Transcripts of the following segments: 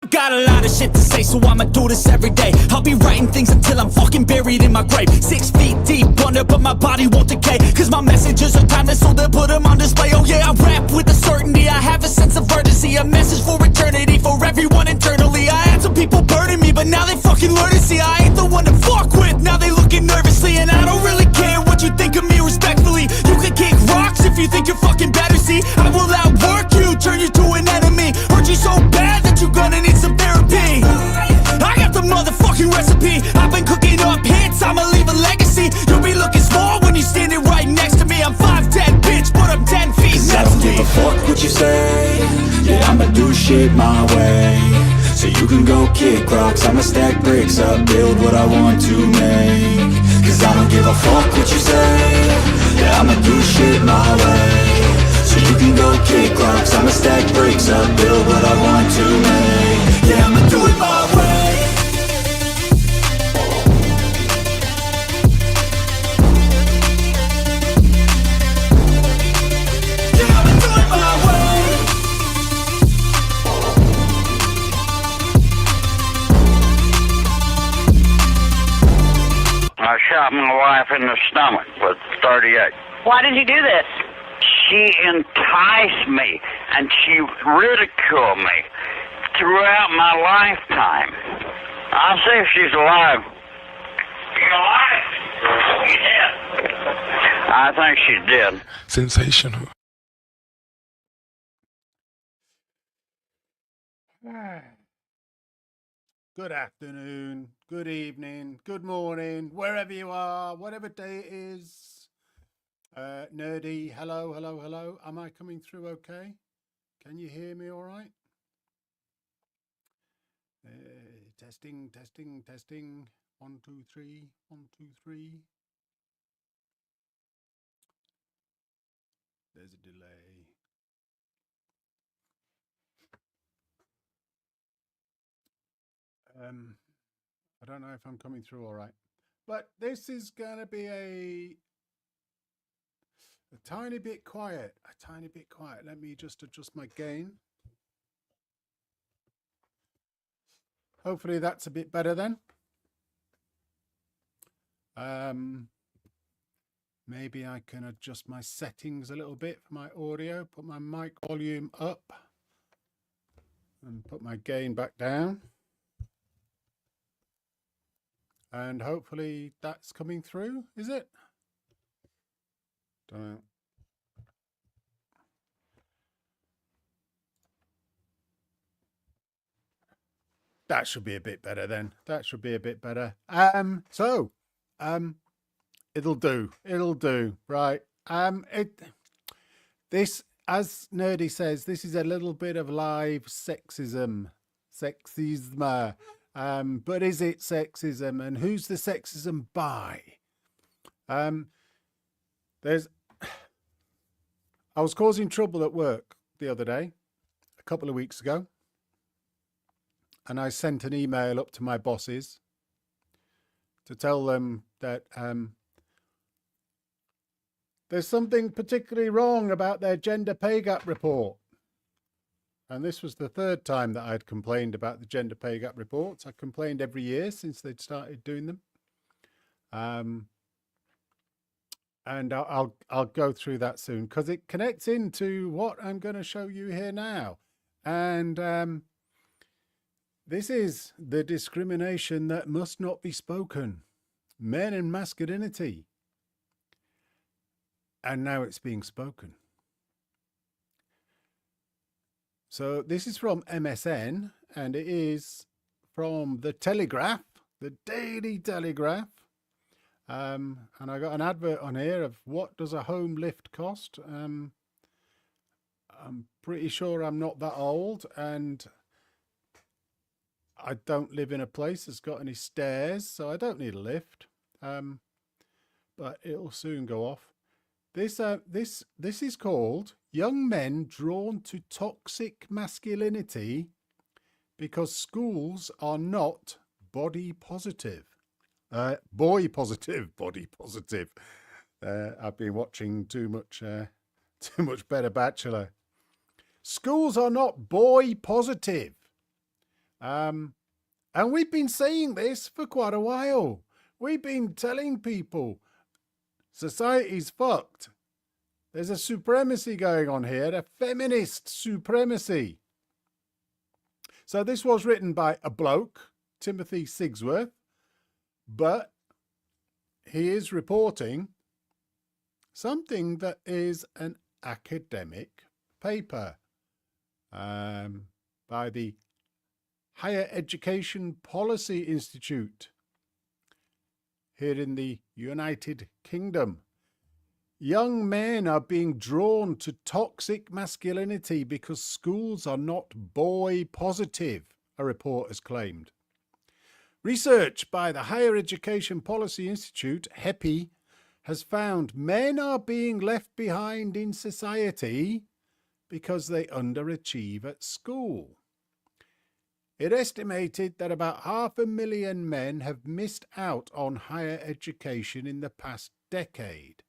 Got a lot of shit to say, so I'ma do this every day. I'll be writing things until I'm fucking buried in my grave. 6 feet deep under, but my body won't decay. Cause my messages are timeless, so they'll put them on display. Oh yeah, I rap with a certainty, I have a sense of urgency. A message for eternity, for everyone internally. I had some people burning me, but now they fucking learn to see I ain't the one to fuck with, now they looking nervously. And I don't really care what you think of me respectfully. You can kick rocks if you think you're fucking better, see. I will outwork you, turn you to an enemy. Hurt you so bad that you're gonna need some therapy. I got the motherfucking recipe. I've been cooking up hits, I'ma leave a legacy. You'll be looking small when you're standing right next to me. I'm 5'10", bitch, but I'm 10 feet next to me. I don't give a fuck what you say. Yeah, I'ma do shit my way. So you can go kick rocks, I'ma stack bricks up, build what I want to make. Cause I don't give a fuck what you say. Yeah, I'ma do shit my way. So you can go kick rocks, I'ma stack bricks up, build what I want to make. Yeah, I'ma do it my way. Yeah, I'ma do it my way. I shot my wife in the stomach with 38. Why did you do this? She enticed me and she ridiculed me throughout my lifetime. I'll see if she's alive. She's alive? Yeah. I think she's dead. Sensational. Good afternoon, good evening, good morning, wherever you are, whatever day it is. Nerdy, hello, hello, hello. Am I coming through okay? Can you hear me all right? Testing, testing, testing. 1, 2, 3, 1, 2, 3. There's a delay. I don't know if I'm coming through all right, but this is going to be a tiny bit quiet, Let me just adjust my gain. Hopefully that's a bit better then. Maybe I can adjust my settings a little bit for my audio, put my mic volume up and put my gain back down. And hopefully that's coming through, is it? Don't know. That should be a bit better then. That should be a bit better. It'll do. Right. This, as Nerdy says, this is a little bit of live sexism. But is it sexism? And who's the sexism by? I was causing trouble at work the other day, a couple of weeks ago. And I sent an email up to my bosses to tell them that there's something particularly wrong about their gender pay gap report. And this was the third time that I'd complained about the gender pay gap reports. I complained every year since they'd started doing them. And I'll go through that soon because it connects into what I'm going to show you here now. And this is the discrimination that must not be spoken. Men and masculinity. And now it's being spoken. So this is from MSN, and it is from the Telegraph, the Daily Telegraph. And I got an advert on here of what does a home lift cost. I'm pretty sure I'm not that old, and I don't live in a place that's got any stairs, so I don't need a lift. But it'll soon go off. This is called Young Men Drawn to Toxic Masculinity Because Schools Are Not Body Positive. Boy positive, body positive. I've been watching too much Better Bachelor. Schools are not boy positive. And we've been saying this for quite a while. We've been telling people society's fucked. There's a supremacy going on here, a feminist supremacy. So this was written by a bloke, Timothy Sigsworth, but he is reporting something that is an academic paper by the Higher Education Policy Institute here in the United Kingdom. Young men are being drawn to toxic masculinity because schools are not boy positive, a report has claimed. Research by the Higher Education Policy Institute, HEPI, has found men are being left behind in society because they underachieve at school. It estimated that about 500,000 men have missed out on higher education in the past decade.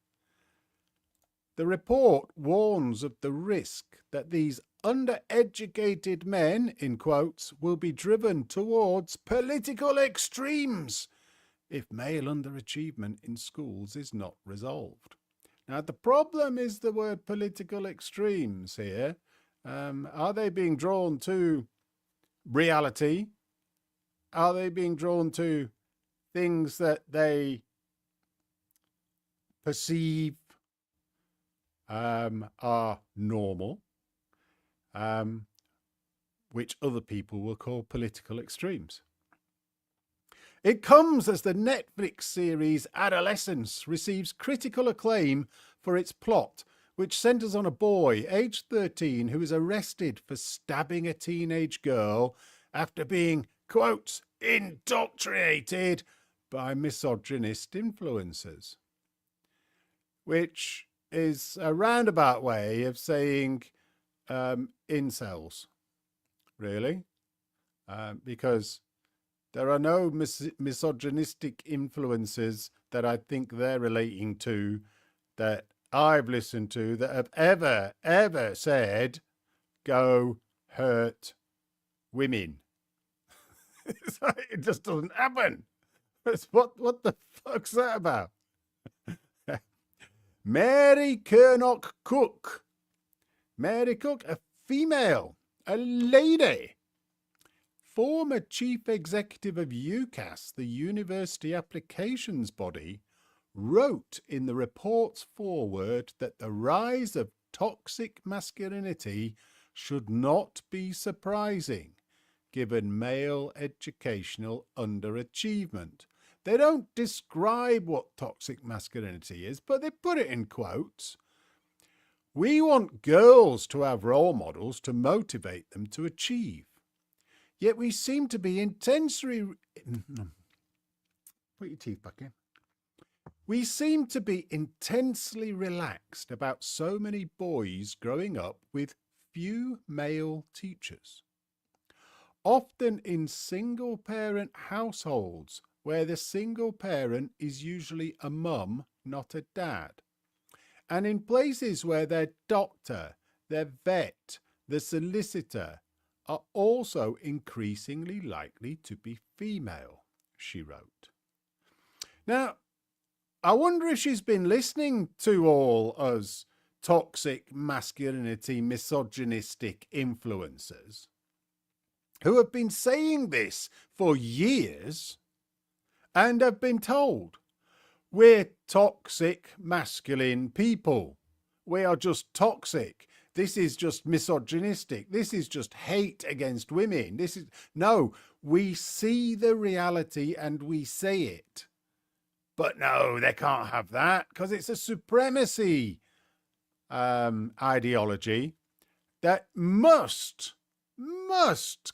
The report warns of the risk that these undereducated men, in quotes, will be driven towards political extremes if male underachievement in schools is not resolved. Now, the problem is the word political extremes here. Are they being drawn to reality? Are they being drawn to things that they perceive are normal, which other people will call political extremes? It comes as the Netflix series Adolescence receives critical acclaim for its plot, which centres on a boy aged 13 who is arrested for stabbing a teenage girl after being, quote, indoctrinated by misogynist influencers, which is a roundabout way of saying incels, really, because there are no misogynistic influences that I think they're relating to that I've listened to that have ever said, go hurt women. It just doesn't happen. What the fuck's that about? Mary Kernock Cook. Mary Cook, a female, a lady. Former chief executive of UCAS, the university applications body, wrote in the report's foreword that the rise of toxic masculinity should not be surprising, given male educational underachievement. They don't describe what toxic masculinity is, but they put it in quotes. We want girls to have role models to motivate them to achieve. Yet we seem to be intensely... Put your teeth back in. We seem to be intensely relaxed about so many boys growing up with few male teachers. Often in single-parent households where the single parent is usually a mum, not a dad. And in places where their doctor, their vet, the solicitor are also increasingly likely to be female, she wrote. Now, I wonder if she's been listening to all us toxic masculinity, misogynistic influencers who have been saying this for years and have been told, we're toxic masculine people. We are just toxic. This is just misogynistic. This is just hate against women. No, we see the reality and we say it. But no, they can't have that because it's a supremacy ideology that must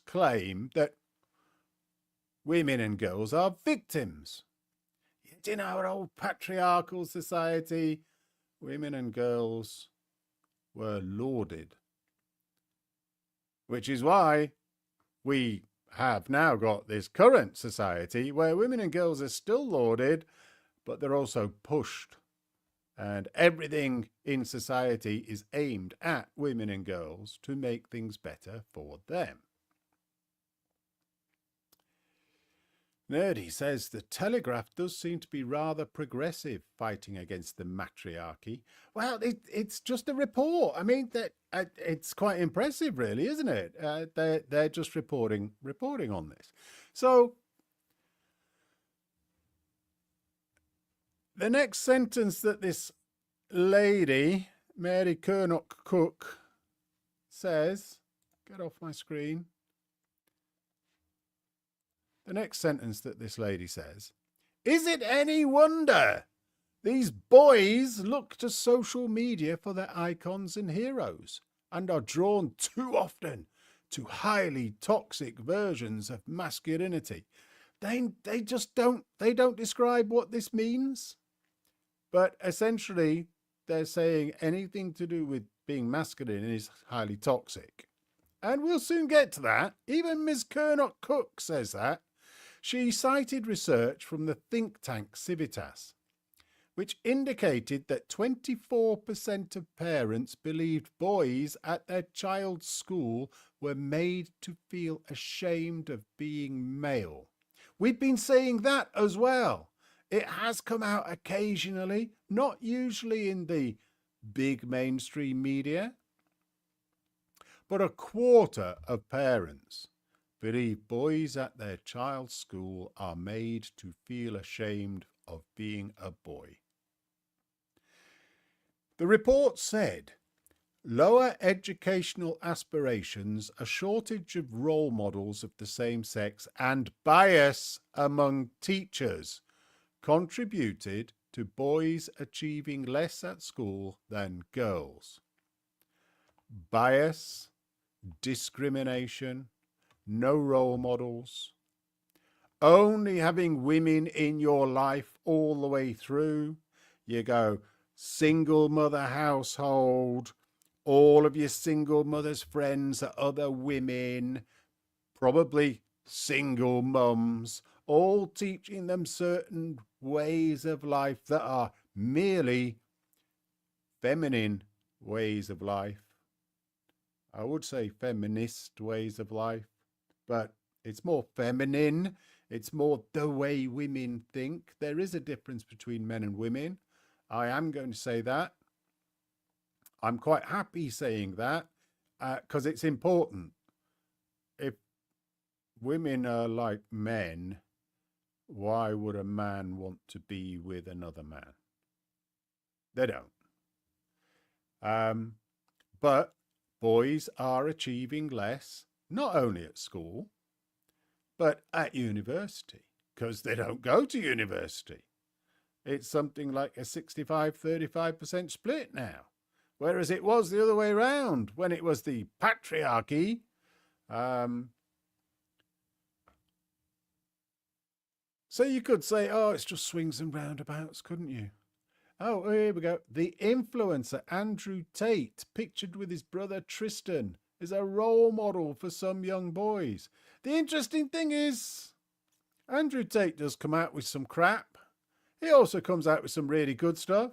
claim that women and girls are victims. Yet in our old patriarchal society, women and girls were lauded. Which is why we have now got this current society where women and girls are still lauded, but they're also pushed. And everything in society is aimed at women and girls to make things better for them. Nerdy says the Telegraph does seem to be rather progressive, fighting against the matriarchy. Well, it's just a report. I mean, that it's quite impressive, really, isn't it? They're just reporting on this. So the next sentence that this lady, Mary Kernock Cook, says, get off my screen. The next sentence that this lady says, is it any wonder these boys look to social media for their icons and heroes and are drawn too often to highly toxic versions of masculinity? They just don't describe what this means. But essentially, they're saying anything to do with being masculine is highly toxic. And we'll soon get to that. Even Ms. Kernock Cook says that. She cited research from the think tank Civitas, which indicated that 24% of parents believed boys at their child's school were made to feel ashamed of being male. We've been saying that as well. It has come out occasionally, not usually in the big mainstream media, but a quarter of parents believe boys at their child's school are made to feel ashamed of being a boy. The report said lower educational aspirations, a shortage of role models of the same sex, and bias among teachers contributed to boys achieving less at school than girls. Bias, discrimination, no role models, only having women in your life all the way through. You go single mother household, all of your single mother's friends are other women, probably single mums, all teaching them certain ways of life that are merely feminine ways of life. I would say feminist ways of life, but it's more feminine. It's more the way women think. There is a difference between men and women. I am going to say that. I'm quite happy saying that because it's important. If women are like men, why would a man want to be with another man? They don't. But boys are achieving less, not only at school, but at university, because they don't go to university. It's something like a 65-35% split now, whereas it was the other way around when it was the patriarchy. So you could say, oh, it's just swings and roundabouts, couldn't you? Oh, here we go. The influencer Andrew Tate, pictured with his brother Tristan, is a role model for some young boys. The interesting thing is, Andrew Tate does come out with some crap. He also comes out with some really good stuff.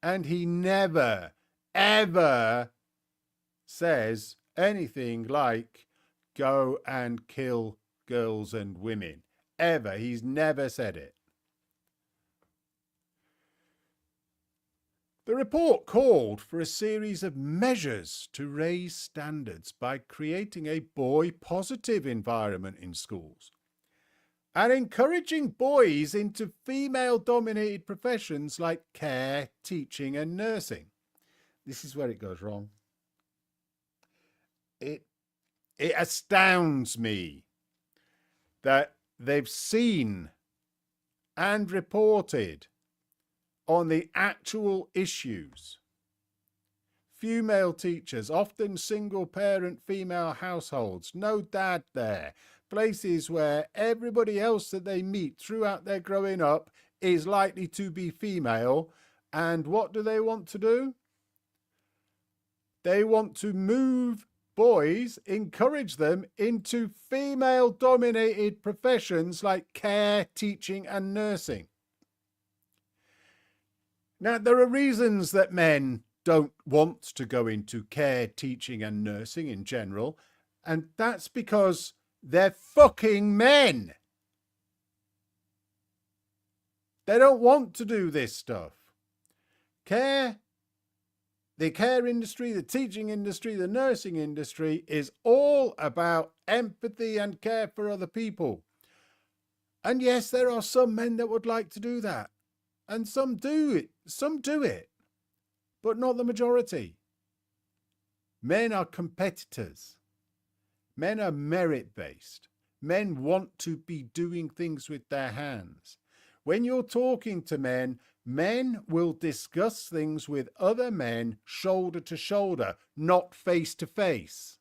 And he never, ever says anything like, go and kill girls and women. Ever. He's never said it. The report called for a series of measures to raise standards by creating a boy-positive environment in schools and encouraging boys into female-dominated professions like care, teaching, and nursing. This is where it goes wrong. It astounds me that they've seen and reported on the actual issues. Female teachers, often single-parent female households, no dad there, places where everybody else that they meet throughout their growing up is likely to be female. And what do they want to do? They want to move boys, encourage them into female-dominated professions like care, teaching, and nursing. Now, there are reasons that men don't want to go into care, teaching, and nursing in general, and that's because they're fucking men. They don't want to do this stuff. The care industry, the teaching industry, the nursing industry is all about empathy and care for other people. And yes, there are some men that would like to do that. And some do it. Some do it. But not the majority. Men are competitors. Men are merit-based. Men want to be doing things with their hands. When you're talking to men, men will discuss things with other men shoulder to shoulder, not face to face.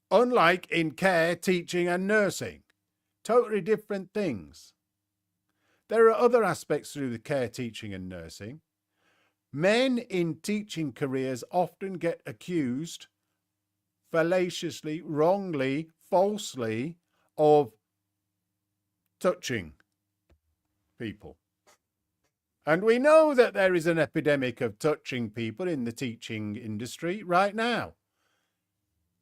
Unlike in care, teaching and nursing. Totally different things. There are other aspects to the care, teaching and nursing. Men in teaching careers often get accused fallaciously, wrongly, falsely of touching people. And we know that there is an epidemic of touching people in the teaching industry right now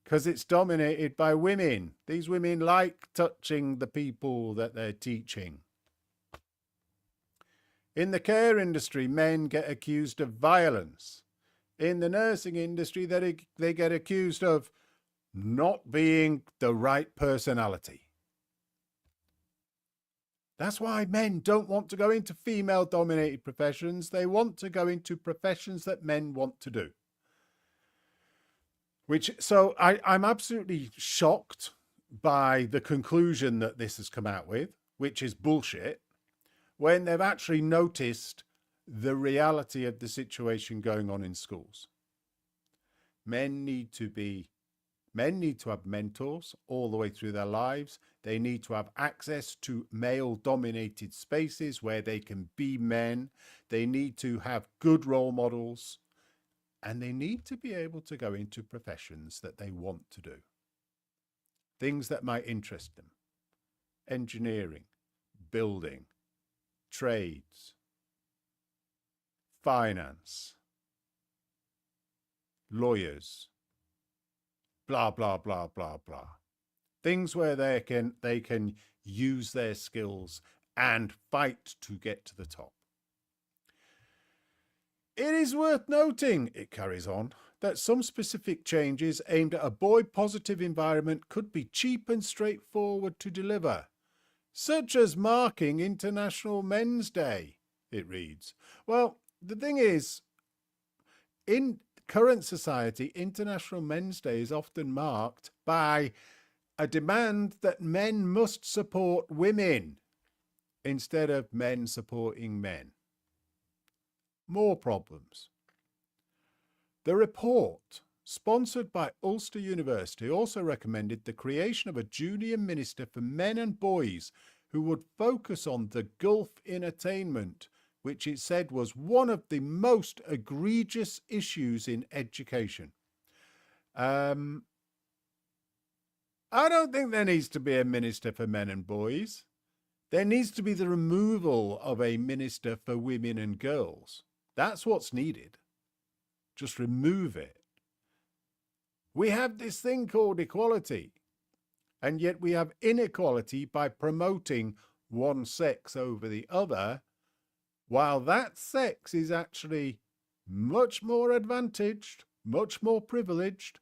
because it's dominated by women. These women like touching the people that they're teaching. In the care industry, men get accused of violence. In the nursing industry, they get accused of not being the right personality. That's why men don't want to go into female-dominated professions. They want to go into professions that men want to do. So I'm absolutely shocked by the conclusion that this has come out with, which is bullshit, when they've actually noticed the reality of the situation going on in schools. Men need to have mentors all the way through their lives. They need to have access to male-dominated spaces where they can be men. They need to have good role models. And they need to be able to go into professions that they want to do. Things that might interest them. Engineering, building, trades, finance, lawyers, blah, blah, blah, blah, blah. Things where they can use their skills and fight to get to the top. It is worth noting, it carries on, that some specific changes aimed at a boy-positive environment could be cheap and straightforward to deliver, such as marking International Men's Day, it reads. Well, the thing is, in current society, International Men's Day is often marked by a demand that men must support women instead of men supporting men. More problems. The report, sponsored by Ulster University, also recommended the creation of a junior minister for men and boys who would focus on the gulf in attainment, which it said was one of the most egregious issues in education. I don't think there needs to be a minister for men and boys. There needs to be the removal of a minister for women and girls. That's what's needed. Just remove it. We have this thing called equality, and yet we have inequality by promoting one sex over the other, while that sex is actually much more advantaged, much more privileged,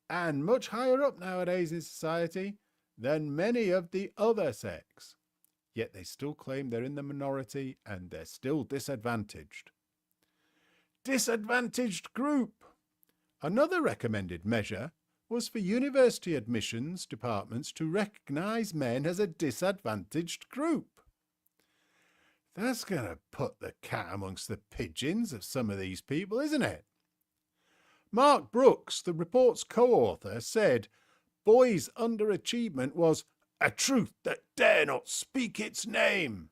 and much higher up nowadays in society than many of the other sex. Yet they still claim they're in the minority and they're still disadvantaged. Disadvantaged group. Another recommended measure was for university admissions departments to recognise men as a disadvantaged group. That's going to put the cat amongst the pigeons of some of these people, isn't it? Mark Brooks, the report's co-author, said boys' underachievement was a truth that dare not speak its name.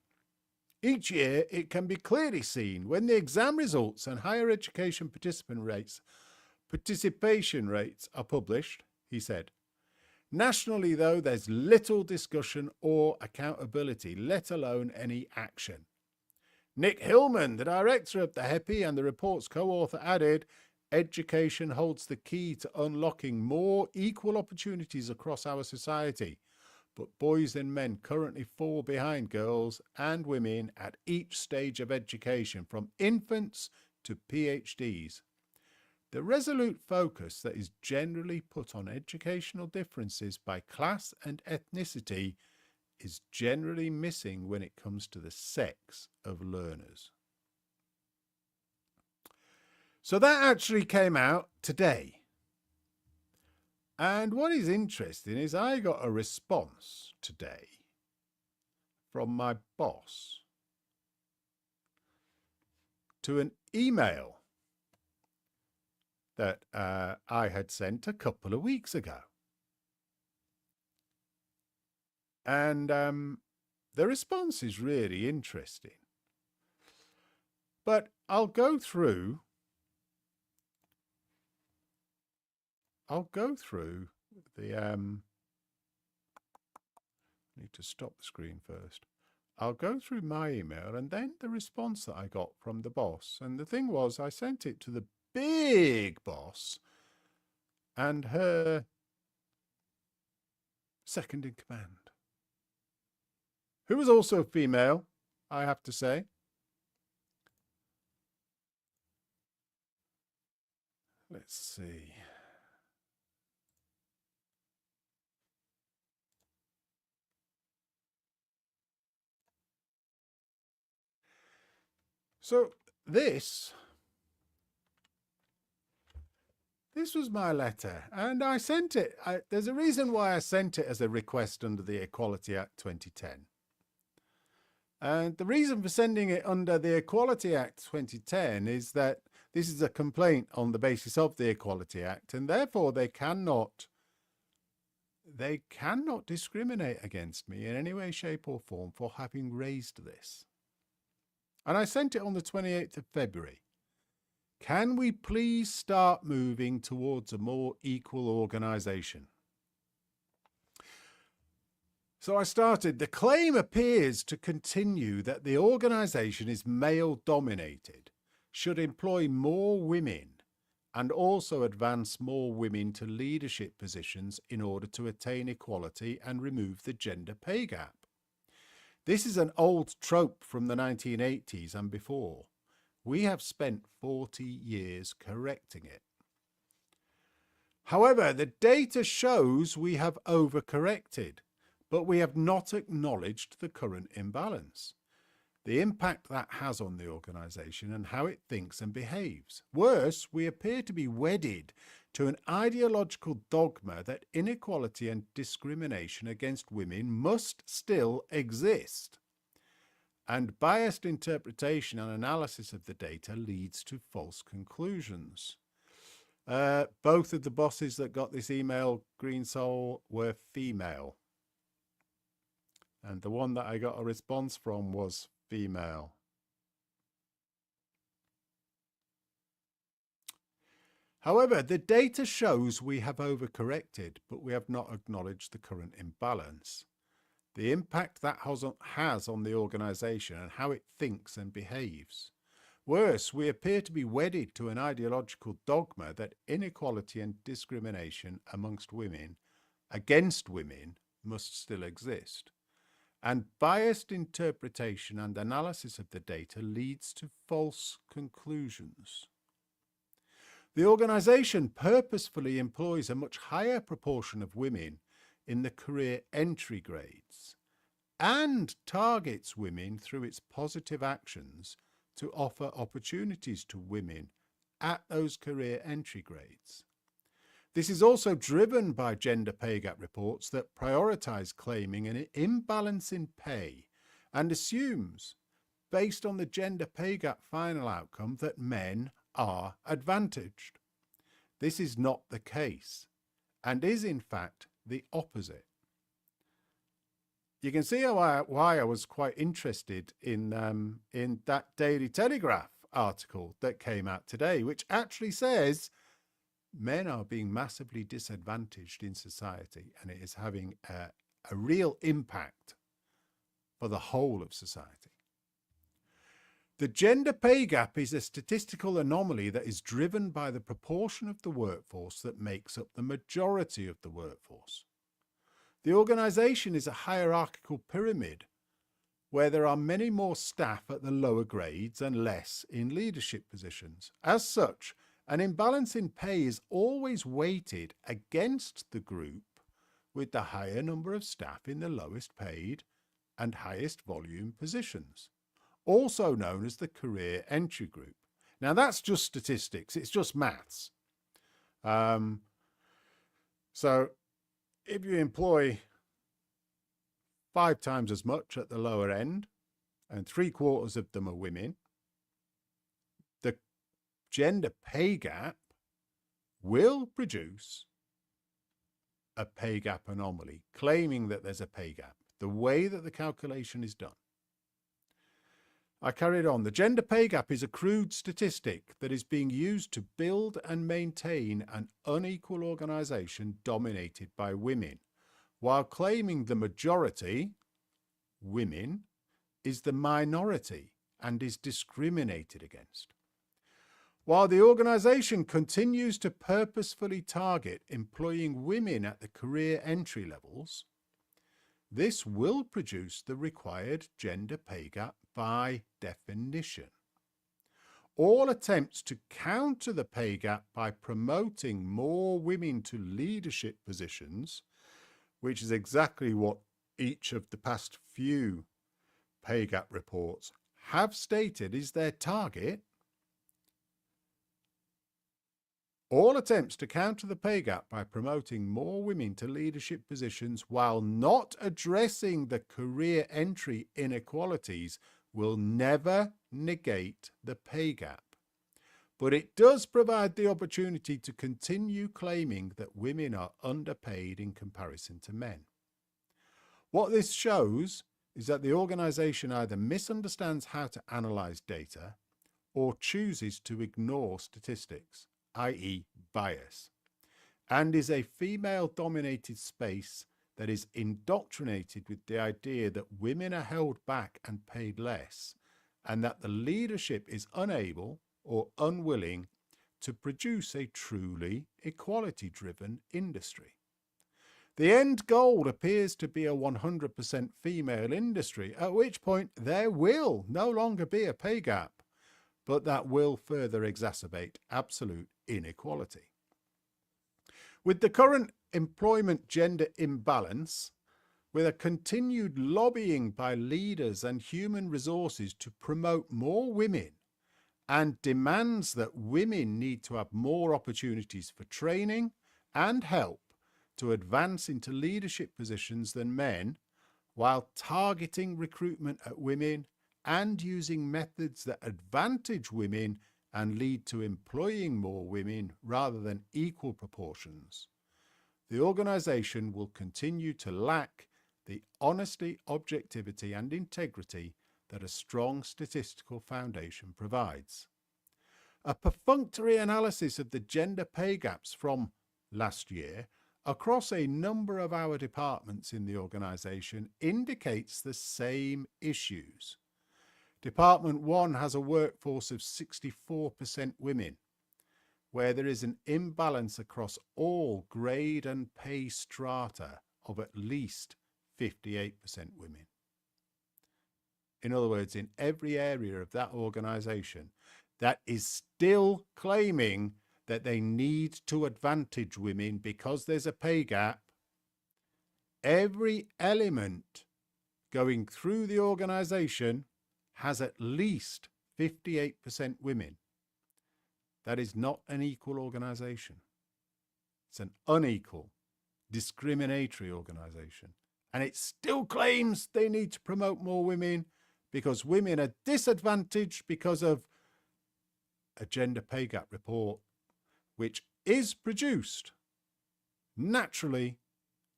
Each year, it can be clearly seen when the exam results and higher education participation rates are published, he said. Nationally, though, there's little discussion or accountability, let alone any action. Nick Hillman, the director of the HEPI and the report's co-author, added, education holds the key to unlocking more equal opportunities across our society. but boys and men currently fall behind girls and women at each stage of education, from infants to PhDs. The resolute focus that is generally put on educational differences by class and ethnicity is generally missing when it comes to the sex of learners. So that actually came out today. And what is interesting is I got a response today from my boss to an email that I had sent a couple of weeks ago. And the response is really interesting. But I'll go through the I need to stop the screen first. I'll go through my email and then the response that I got from the boss. And the thing was, I sent it to the big boss and her second in command, who was also a female, I have to say. Let's see. So this was my letter, and I sent it. There's a reason why I sent it as a request under the Equality Act 2010. And the reason for sending it under the Equality Act 2010 is that this is a complaint on the basis of the Equality Act, and therefore they cannot discriminate against me in any way, shape or form for having raised this. And I sent it on the 28th of February. Can we please start moving towards a more equal organisation? So I started. The claim appears to continue that the organisation is male-dominated, should employ more women, and also advance more women to leadership positions in order to attain equality and remove the gender pay gap. This is an old trope from the 1980s and before. We have spent 40 years correcting it. However, the data shows we have overcorrected, but we have not acknowledged the current imbalance, the impact that has on the organisation and how it thinks and behaves. Worse, we appear to be wedded to an ideological dogma that inequality and discrimination against women must still exist. And biased interpretation and analysis of the data leads to false conclusions. Both of the bosses that got this email, Green Soul, were female. And the one that I got a response from was female. However, the data shows we have overcorrected, but we have not acknowledged the current imbalance, the impact that has on the organisation and how it thinks and behaves. Worse, we appear to be wedded to an ideological dogma that inequality and discrimination amongst women, against women, must still exist. And biased interpretation and analysis of the data leads to false conclusions. The organisation purposefully employs a much higher proportion of women in the career entry grades and targets women through its positive actions to offer opportunities to women at those career entry grades. This is also driven by gender pay gap reports that prioritise claiming an imbalance in pay and assumes, based on the gender pay gap final outcome, that men are advantaged. This is not the case and is in fact the opposite. You can see why I was quite interested in that Daily Telegraph article that came out today, which actually says men are being massively disadvantaged in society, and it is having a real impact for the whole of society. The gender pay gap is a statistical anomaly that is driven by the proportion of the workforce that makes up the majority of the workforce. The organisation is a hierarchical pyramid where there are many more staff at the lower grades and less in leadership positions. As such, an imbalance in pay is always weighted against the group with the higher number of staff in the lowest paid and highest volume positions, also known as the career entry group. Now that's just statistics, it's just maths. So if you employ 5 times as much at the lower end and 3/4 of them are women, the gender pay gap will produce a pay gap anomaly, claiming that there's a pay gap, the way that the calculation is done. I carried on. The gender pay gap is a crude statistic that is being used to build and maintain an unequal organisation dominated by women, while claiming the majority, women, is the minority and is discriminated against. While the organisation continues to purposefully target employing women at the career entry levels, this will produce the required gender pay gap by definition. All attempts to counter the pay gap by promoting more women to leadership positions, which is exactly what each of the past few pay gap reports have stated is their target. All attempts to counter the pay gap by promoting more women to leadership positions while not addressing the career entry inequalities will never negate the pay gap. But it does provide the opportunity to continue claiming that women are underpaid in comparison to men. What this shows is that the organisation either misunderstands how to analyse data or chooses to ignore statistics, i.e. bias, and is a female-dominated space that is indoctrinated with the idea that women are held back and paid less, and that the leadership is unable or unwilling to produce a truly equality-driven industry. The end goal appears to be a 100% female industry, at which point there will no longer be a pay gap, but that will further exacerbate absolute inequality. With the current employment gender imbalance, with a continued lobbying by leaders and human resources to promote more women, and demands that women need to have more opportunities for training and help to advance into leadership positions than men, while targeting recruitment at women and using methods that advantage women and lead to employing more women rather than equal proportions, the organisation will continue to lack the honesty, objectivity and integrity that a strong statistical foundation provides. A perfunctory analysis of the gender pay gaps from last year across a number of our departments in the organisation indicates the same issues. Department 1 has a workforce of 64% women, where there is an imbalance across all grade and pay strata of at least 58% women. In other words, in every area of that organisation that is still claiming that they need to advantage women because there's a pay gap, every element going through the organisation has at least 58% women. That is not an equal organisation. It's an unequal, discriminatory organisation. And it still claims they need to promote more women because women are disadvantaged because of a gender pay gap report, which is produced. Naturally,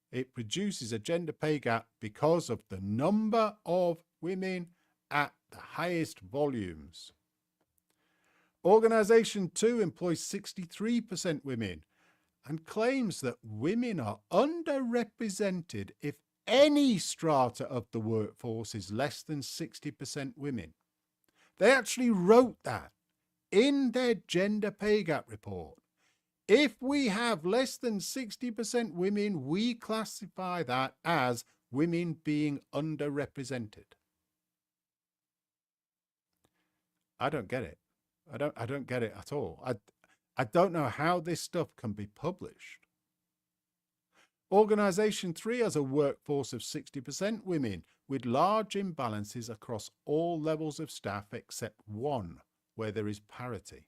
it produces a gender pay gap because of the number of women at the highest volumes. Organisation 2 employs 63% women and claims that women are underrepresented if any strata of the workforce is less than 60% women. They actually wrote that in their gender pay gap report. If we have less than 60% women, we classify that as women being underrepresented. I don't get it. I don't get it at all. I don't know how this stuff can be published. Organisation 3 has a workforce of 60% women, with large imbalances across all levels of staff except one, where there is parity.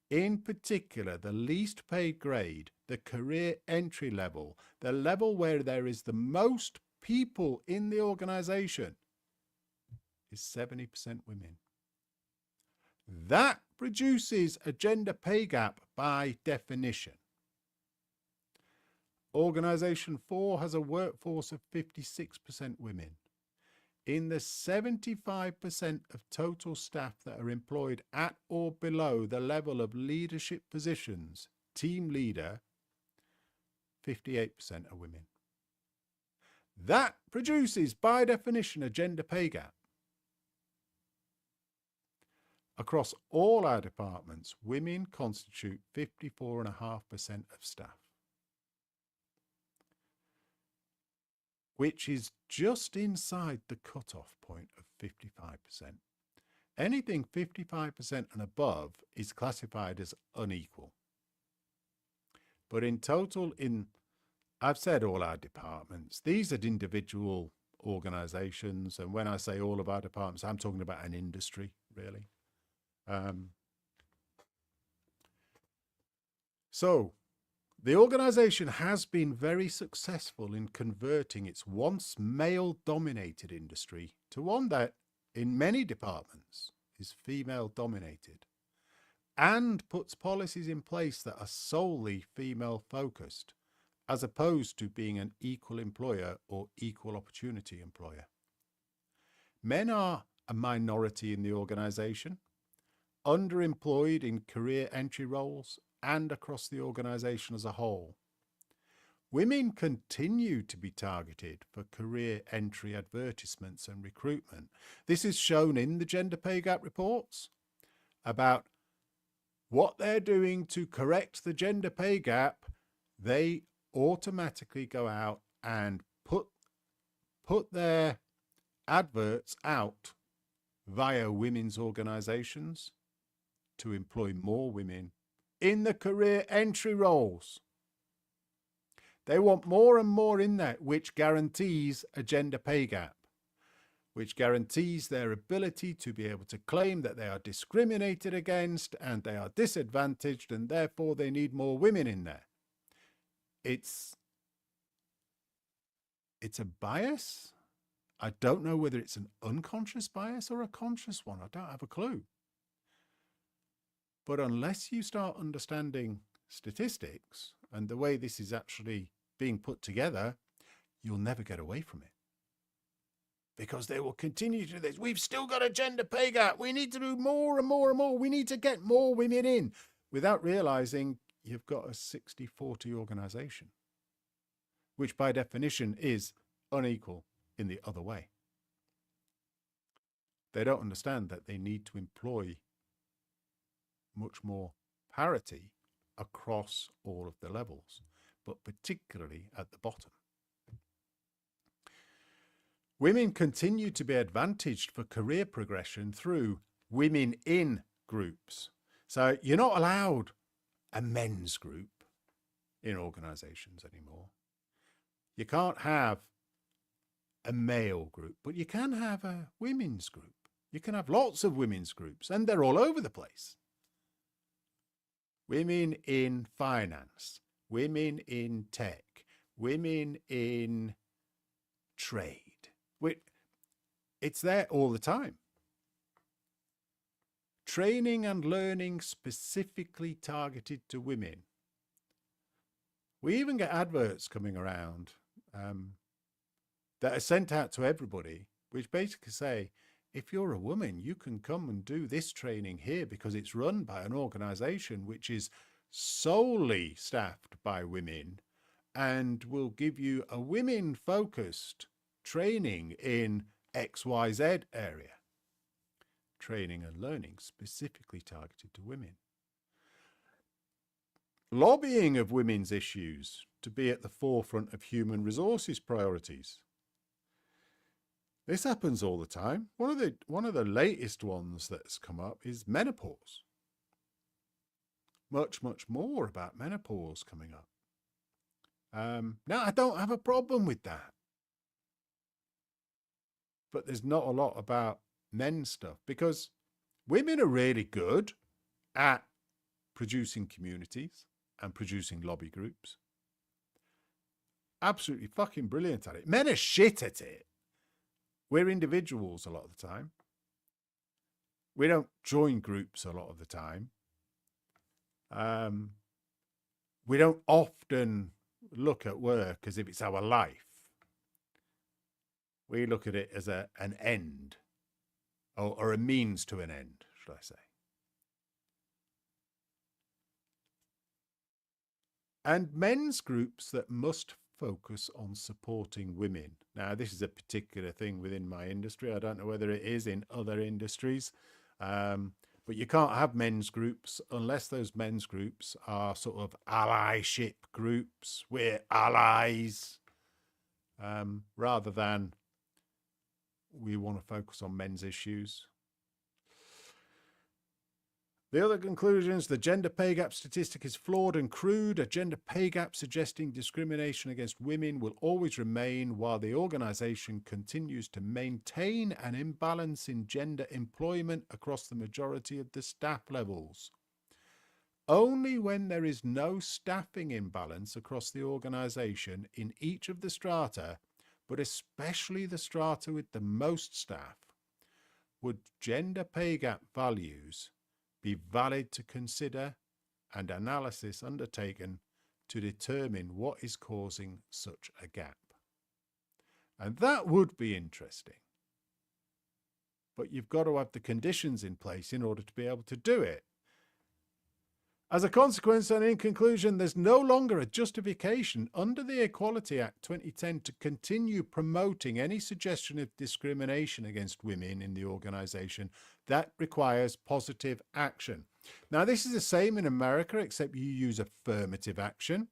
In particular, the least paid grade, the career entry level, the level where there is the most people in the organisation, is 70% women. That produces a gender pay gap by definition. Organisation 4 has a workforce of 56% women. In the 75% of total staff that are employed at or below the level of leadership positions, team leader, 58% are women. That produces, by definition, a gender pay gap. Across all our departments, women constitute 54.5% of staff, which is just inside the cutoff point of 55%. Anything 55% and above is classified as unequal. But in total, I've said all our departments, these are individual organisations, and when I say all of our departments, I'm talking about an industry, really. So the organisation has been very successful in converting its once male-dominated industry to one that, in many departments, is female-dominated, and puts policies in place that are solely female-focused, as opposed to being an equal employer or equal opportunity employer. Men are a minority in the organisation, underemployed in career entry roles and across the organisation as a whole. Women continue to be targeted for career entry advertisements and recruitment. This is shown in the gender pay gap reports about what they're doing to correct the gender pay gap. They automatically go out and put their adverts out via women's organisations to employ more women in the career entry roles. They want more and more in there, which guarantees a gender pay gap, which guarantees their ability to be able to claim that they are discriminated against and they are disadvantaged, and therefore they need more women in there. It's a bias. I don't know whether it's an unconscious bias or a conscious one. I don't have a clue. But unless you start understanding statistics and the way this is actually being put together, you'll never get away from it. Because they will continue to do this. We've still got a gender pay gap. We need to do more and more and more. We need to get more women in, without realizing you've got a 60-40 organisation, which by definition is unequal in the other way. They don't understand that they need to employ much more parity across all of the levels, but particularly at the bottom. Women continue to be advantaged for career progression through women in groups. So you're not allowed a men's group in organisations anymore. You can't have a male group, but you can have a women's group. You can have lots of women's groups, and they're all over the place. Women in finance, women in tech, women in trade. It's there all the time. Training and learning specifically targeted to women. We even get adverts coming around that are sent out to everybody, which basically say, if you're a woman, you can come and do this training here because it's run by an organisation which is solely staffed by women and will give you a women-focused training in XYZ area. Training and learning specifically targeted to women. lobbying of women's issues to be at the forefront of human resources priorities. This happens all the time. One of the latest ones that's come up is menopause. Much more about menopause coming up. Now, I don't have a problem with that. But there's not a lot about men's stuff, because women are really good at producing communities and producing lobby groups. Absolutely fucking brilliant at it. Men are shit at it. We're individuals a lot of the time. We don't join groups a lot of the time. We don't often look at work as if it's our life. We look at it as an end, or a means to an end, should I say. And men's groups that must focus on supporting women. Now, this is a particular thing within my industry. I don't know whether it is in other industries, but you can't have men's groups unless those men's groups are sort of allyship groups. We're allies, rather than we want to focus on men's issues. The other conclusions: the gender pay gap statistic is flawed and crude. A gender pay gap suggesting discrimination against women will always remain while the organisation continues to maintain an imbalance in gender employment across the majority of the staff levels. Only when there is no staffing imbalance across the organisation in each of the strata, but especially the strata with the most staff, would gender pay gap values be valid to consider and analysis undertaken to determine what is causing such a gap. And that would be interesting. But you've got to have the conditions in place in order to be able to do it. As a consequence, and in conclusion, there's no longer a justification under the Equality Act 2010 to continue promoting any suggestion of discrimination against women in the organisation. That requires positive action. Now, this is the same in America, except you use affirmative action.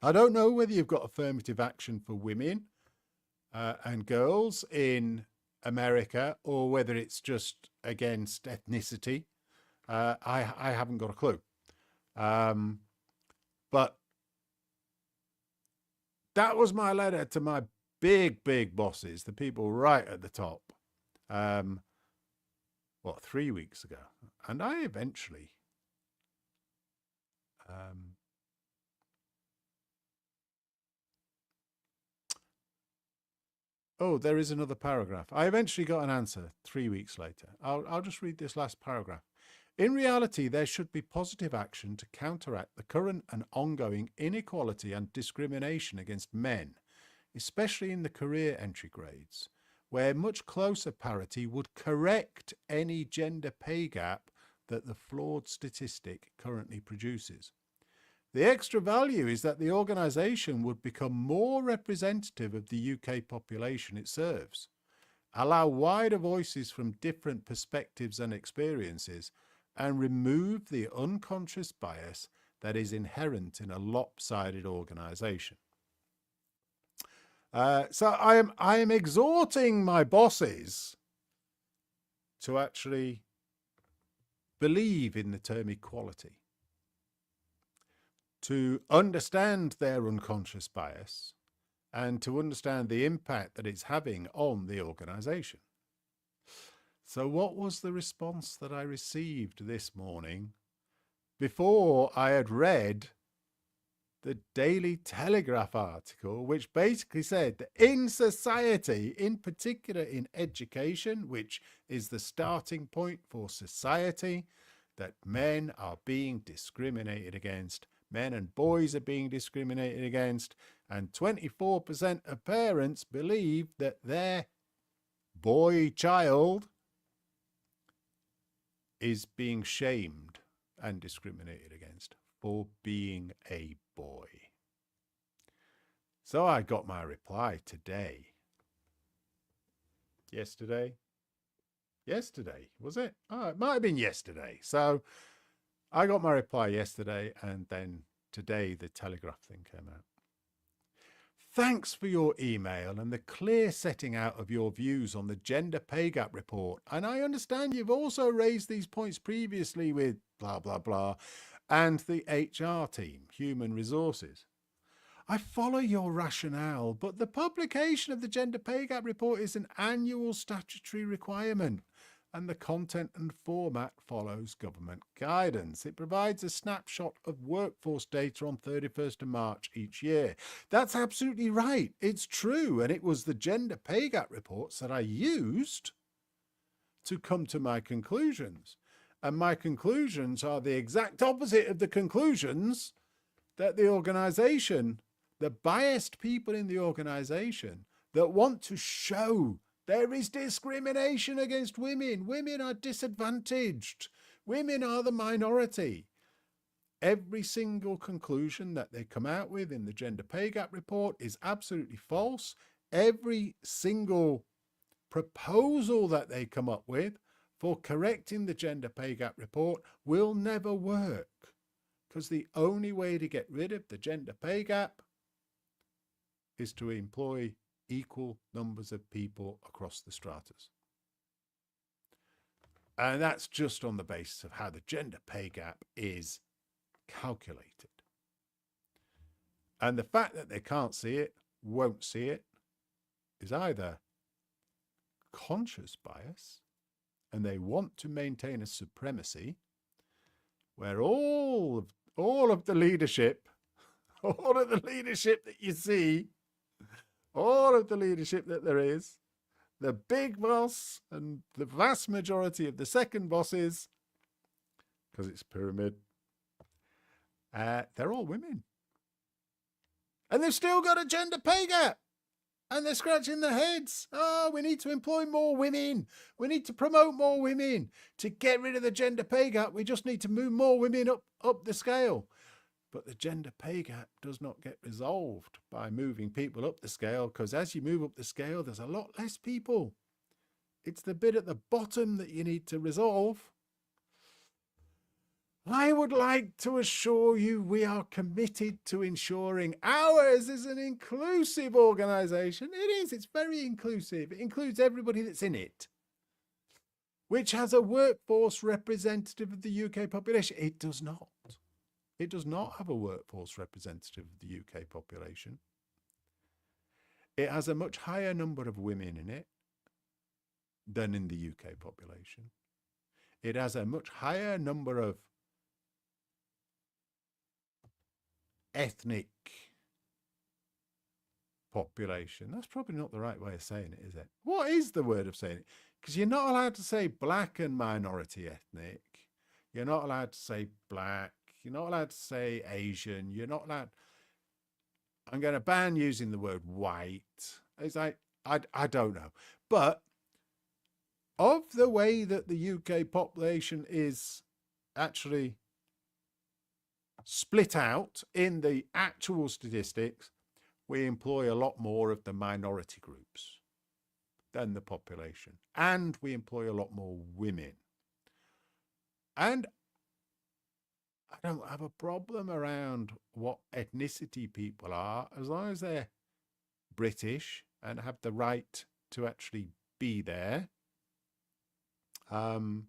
I don't know whether you've got affirmative action for women and girls in America, or whether it's just against ethnicity. I haven't got a clue. But that was my letter to my big bosses, the people right at the top, 3 weeks ago. And I eventually, there is another paragraph. I eventually got an answer 3 weeks later. I'll just read this last paragraph. In reality, there should be positive action to counteract the current and ongoing inequality and discrimination against men, especially in the career entry grades, where much closer parity would correct any gender pay gap that the flawed statistic currently produces. The extra value is that the organisation would become more representative of the UK population it serves, allow wider voices from different perspectives and experiences, and remove the unconscious bias that is inherent in a lopsided organisation. So I am exhorting my bosses to actually believe in the term equality, to understand their unconscious bias, and to understand the impact that it's having on the organisation. So what was the response that I received this morning before I had read the Daily Telegraph article, which basically said that in society, in particular in education, which is the starting point for society, that men are being discriminated against, men and boys are being discriminated against, and 24% of parents believe that their boy child is being shamed and discriminated against for being a boy. So I got my reply today. Yesterday, was it? Oh, it might have been yesterday. So I got my reply yesterday, and then today the Telegraph thing came out. Thanks for your email and the clear setting out of your views on the gender pay gap report. And I understand you've also raised these points previously with blah, blah, blah, and the HR team, human resources. I follow your rationale, but the publication of the gender pay gap report is an annual statutory requirement, and the content and format follows government guidance. It provides a snapshot of workforce data on 31st of March each year. That's absolutely right. It's true. And it was the gender pay gap reports that I used to come to my conclusions. And my conclusions are the exact opposite of the conclusions that the organization, the biased people in the organization that want to show there is discrimination against women. Women are disadvantaged. Women are the minority. Every single conclusion that they come out with in the gender pay gap report is absolutely false. Every single proposal that they come up with for correcting the gender pay gap report will never work, because the only way to get rid of the gender pay gap is to employ equal numbers of people across the stratas. And that's just on the basis of how the gender pay gap is calculated. And the fact that they can't see it, won't see it, is either conscious bias, and they want to maintain a supremacy where all of the leadership, all of the leadership that you see, all of the leadership that there is, the big boss and the vast majority of the second bosses, because it's pyramid, they're all women. And they've still got a gender pay gap. And they're scratching their heads. Oh, we need to employ more women. We need to promote more women. To get rid of the gender pay gap, we just need to move more women up the scale. But the gender pay gap does not get resolved by moving people up the scale, because as you move up the scale, there's a lot less people. It's the bit at the bottom that you need to resolve. I would like to assure you we are committed to ensuring ours is an inclusive organisation. It is. It's very inclusive. It includes everybody that's in it, which has a workforce representative of the UK population. It does not. It does not have a workforce representative of the UK population. It has a much higher number of women in it than in the UK population. It has a much higher number of ethnic population. That's probably not the right way of saying it, is it? What is the word of saying it? Because you're not allowed to say black and minority ethnic. You're not allowed to say black. You're not allowed to say Asian. You're not allowed. I'm going to ban using the word white. It's like, I don't know. But of the way that the UK population is actually split out in the actual statistics, we employ a lot more of the minority groups than the population. And we employ a lot more women. And I don't have a problem around what ethnicity people are, as long as they're British and have the right to actually be there. Then,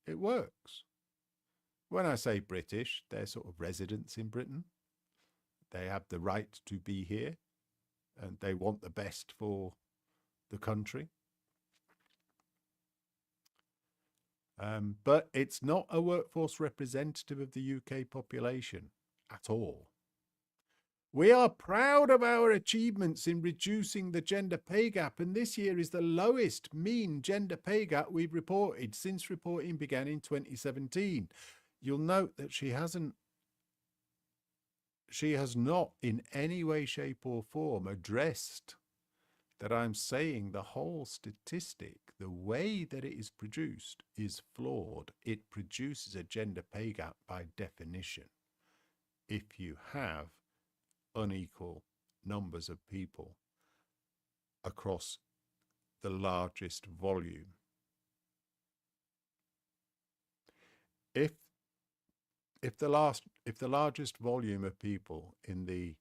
it works. When I say British, they're sort of residents in Britain. They have the right to be here, and they want the best for the country. But it's not a workforce representative of the UK population at all. We are proud of our achievements in reducing the gender pay gap, and this year is the lowest mean gender pay gap we've reported since reporting began in 2017. You'll note that she has not in any way, shape or form addressed that I'm saying the whole statistic, the way that it is produced, is flawed. It produces a gender pay gap by definition. If you have unequal numbers of people across the largest volume if the largest volume of people in the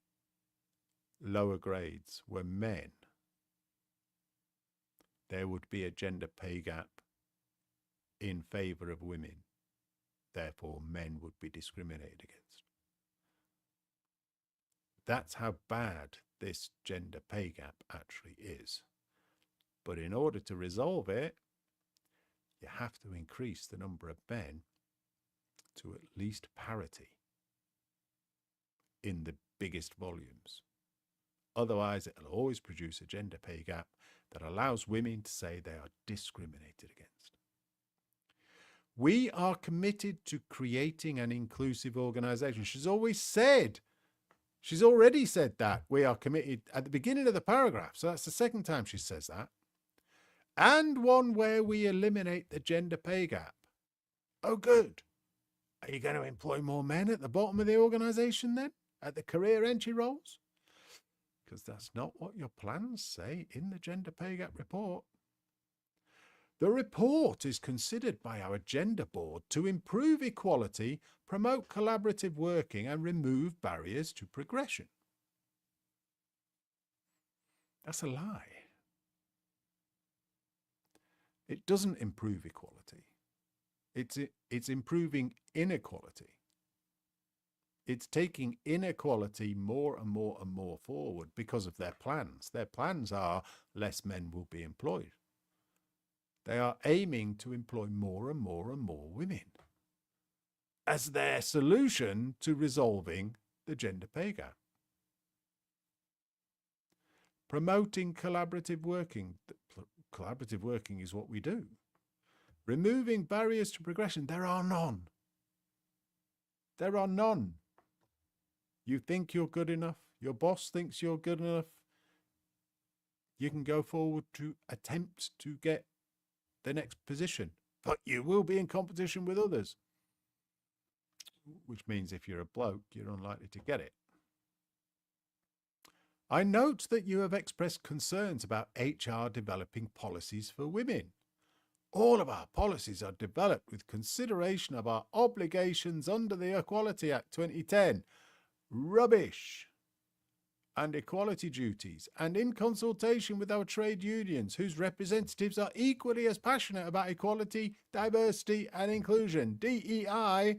lower grades were men, there would be a gender pay gap in favor of women. Therefore, men would be discriminated against. That's how bad this gender pay gap actually is. But in order to resolve it, you have to increase the number of men to at least parity in the biggest volumes. Otherwise, it'll always produce a gender pay gap that allows women to say they are discriminated against. We are committed to creating an inclusive organisation. She's already said that. We are committed at the beginning of the paragraph. So that's the second time she says that. And one where we eliminate the gender pay gap. Oh, good. Are you going to employ more men at the bottom of the organisation then? At the career entry roles? Because that's not what your plans say in the gender pay gap report. The report is considered by our gender board to improve equality, promote collaborative working, and remove barriers to progression. That's a lie. It doesn't improve equality. It's improving inequality. It's taking inequality more and more and more forward because of their plans. Their plans are less men will be employed. They are aiming to employ more and more and more women as their solution to resolving the gender pay gap. Promoting collaborative working. Collaborative working is what we do. Removing barriers to progression. There are none. There are none. You think you're good enough. Your boss thinks you're good enough. You can go forward to attempt to get the next position, but you will be in competition with others, which means if you're a bloke, you're unlikely to get it. I note that you have expressed concerns about HR developing policies for women. All of our policies are developed with consideration of our obligations under the Equality Act 2010. Rubbish. And equality duties, and in consultation with our trade unions, whose representatives are equally as passionate about equality, diversity and inclusion, DEI,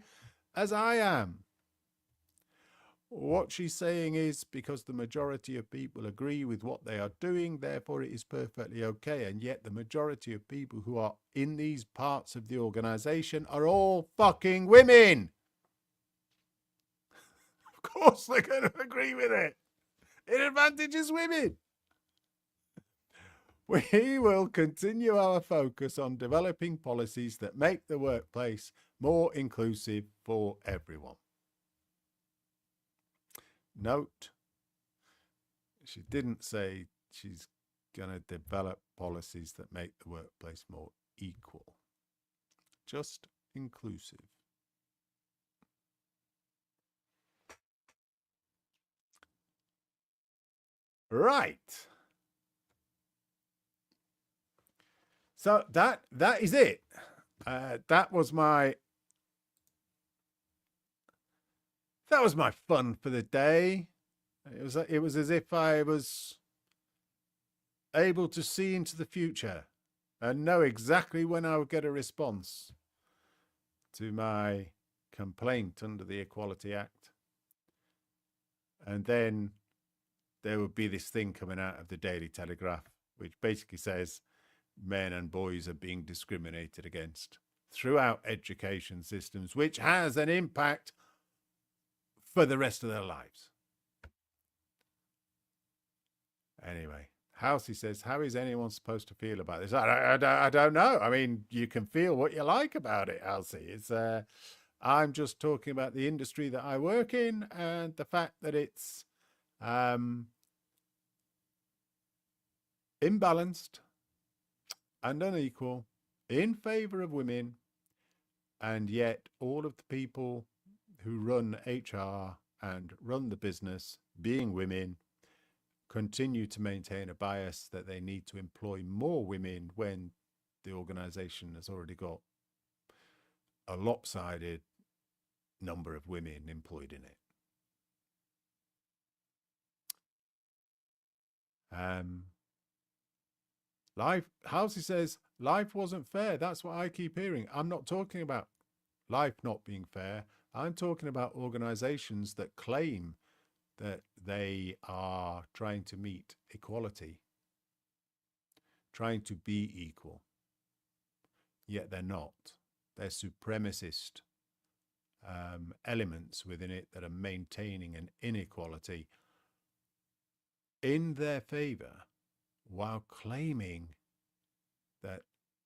as I am. What she's saying is, because the majority of people agree with what they are doing, therefore it is perfectly okay, and yet the majority of people who are in these parts of the organisation are all fucking women. Of course they're going to agree with it. It advantages women. We will continue our focus on developing policies that make the workplace more inclusive for everyone. Note, she didn't say she's going to develop policies that make the workplace more equal, just inclusive. Right. So that is it. That was my fun for the day. It was as if I was able to see into the future and know exactly when I would get a response to my complaint under the Equality Act. And then there would be this thing coming out of the Daily Telegraph, which basically says men and boys are being discriminated against throughout education systems, which has an impact for the rest of their lives. Anyway, Housey says, how is anyone supposed to feel about this? I don't know. I mean, you can feel what you like about it, Housey. It's I'm just talking about the industry that I work in and the fact that it's imbalanced and unequal in favor of women, and yet all of the people who run HR and run the business, being women, continue to maintain a bias that they need to employ more women when the organization has already got a lopsided number of women employed in it. Halsey says, life wasn't fair. That's what I keep hearing. I'm not talking about life not being fair. I'm talking about organizations that claim that they are trying to meet equality, trying to be equal, yet they're not. They're supremacist elements within it that are maintaining an inequality in their favor while claiming that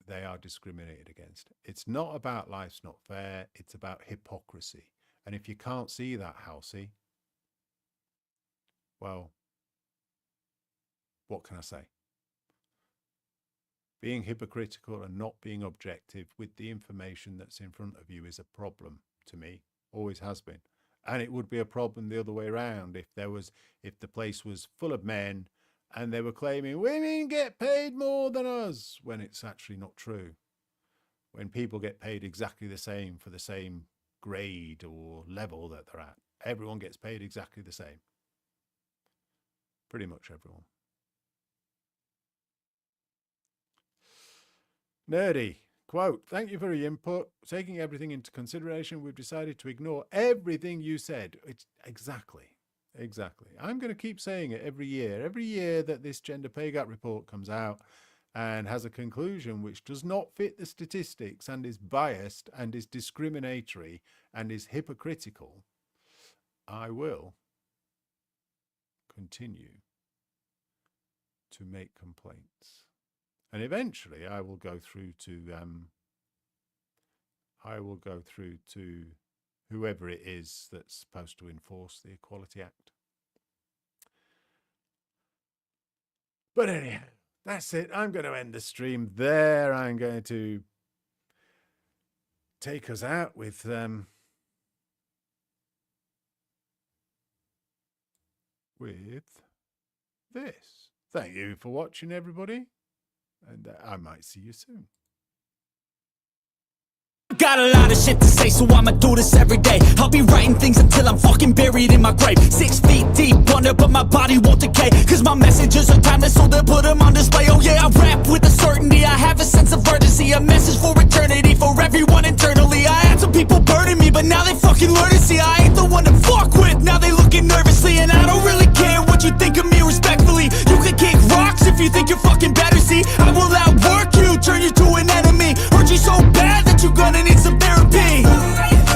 they are discriminated against. It's not about life's not fair, it's about hypocrisy. And if you can't see that, Halsey, well, what can I say? Being hypocritical and not being objective with the information that's in front of you is a problem to me, always has been. And it would be a problem the other way around if the place was full of men and they were claiming women get paid more than us, when it's actually not true. When people get paid exactly the same for the same grade or level that they're at, everyone gets paid exactly the same. Pretty much everyone. Nerdy, quote, thank you for your input. Taking everything into consideration, we've decided to ignore everything you said. It's exactly. I'm going to keep saying it every year that this gender pay gap report comes out and has a conclusion which does not fit the statistics and is biased and is discriminatory and is hypocritical. I will continue to make complaints. And eventually I will go through to whoever it is that's supposed to enforce the Equality Act. But anyhow, that's it. I'm going to end the stream there. I'm going to take us out with this. Thank you for watching, everybody. And I might see you soon. Got a lot of shit to say, so I'ma do this every day. I'll be writing things until I'm fucking buried in my grave. 6 feet deep under, but my body won't decay. Cause my messages are timeless, so they'll put them on display. Oh yeah, I rap with a certainty, I have a sense of urgency. A message for eternity, for everyone internally. I had some people burning me, but now they fucking learn to see I ain't the one to fuck with, now they looking nervously. And I don't really care what you think of me, respectfully. You can kick rocks if you think you're fucking better, see. I will outwork you, turn you to an enemy. Hurt you so bad that you're gonna need some therapy.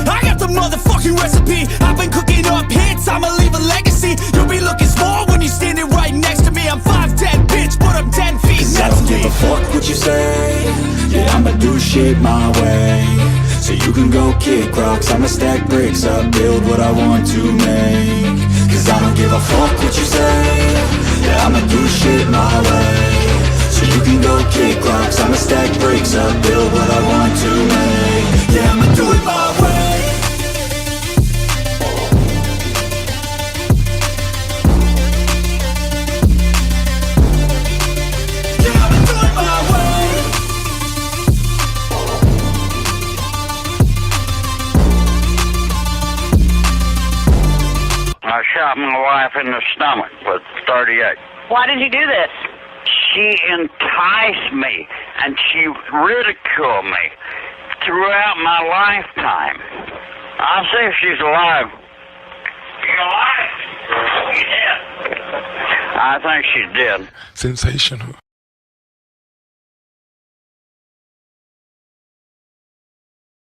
I got the motherfucking recipe. I've been cooking up hits, I'ma leave a legacy. You'll be looking small when you're standing right next to me. I'm 5'10", bitch, but I'm 10 feet next to me. I don't give a fuck what you say. Yeah, I'ma do shit my way. So you can go kick rocks, I'ma stack bricks up, build what I want to make. Cause I don't give a fuck what you say. Yeah, I'ma do shit my way. So you can go kick rocks, I'ma stack bricks up, build what I want to make. Yeah, I'ma do it my way. Yeah, I'ma do it my way. I shot my wife in the stomach with 38. Why did you do this? She enticed me and she ridiculed me throughout my lifetime. I'll see if she's alive. You alive? Yeah. I think she's dead. Sensational.